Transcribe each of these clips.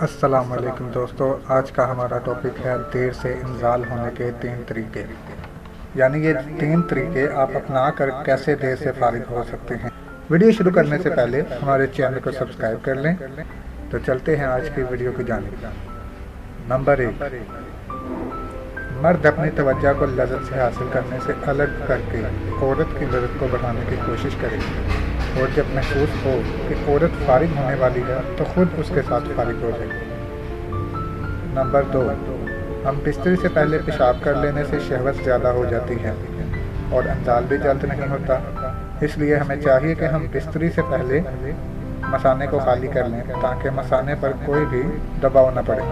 अस्सलाम वालेकुम दोस्तों, आज का हमारा टॉपिक है देर से इंजाल होने के 3 तरीके। यानी ये 3 तरीके आप अपना कर कैसे देर से फारिग हो सकते हैं। वीडियो शुरू करने से पहले हमारे चैनल को सब्सक्राइब कर लें। तो चलते हैं आज की वीडियो की जानिब। नंबर 1, मर्द अपनी तवज्जो को लज़्ज़त से हासिल करने से अलग करके औरत की लज़्ज़त को बढ़ाने की कोशिश करें, और जब महसूस हो कि औरत फारिग होने वाली है तो खुद उसके साथ फारिग हो जाए। नंबर 2, हम बिस्तरी से पहले पेशाब कर लेने से शहवत ज़्यादा हो जाती है और अंजाल भी जल्द नहीं होता। इसलिए हमें चाहिए कि हम बिस्तरी से पहले मसाने को खाली कर लें ताकि मसाने पर कोई भी दबाव न पड़े।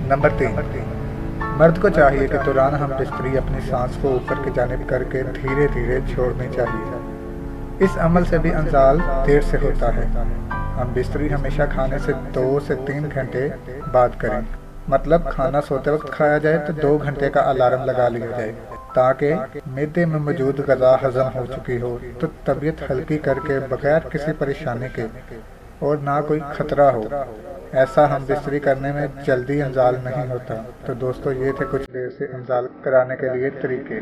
नंबर 3, मर्द को चाहिए कि दौरान हम बिस्तरी अपनी सांस को ऊपर की जानिब करके धीरे धीरे छोड़नी चाहिए। इस अमल से भी अंजाल देर से होता है। हम बिस्तरी हमेशा खाने से 2 से 3 घंटे बाद करें। मतलब खाना सोते वक्त खाया जाए तो 2 घंटे का अलार्म लगा लिया जाए ताकि मैदे में मौजूद ग़िज़ा हज़म हो चुकी हो, तो तबीयत हल्की करके बगैर किसी परेशानी के और ना कोई खतरा हो, ऐसा हम बिस्तरी करने में जल्दी इंजाल नहीं होता। तो दोस्तों, ये थे कुछ देर से इंजाल कराने के लिए तरीके।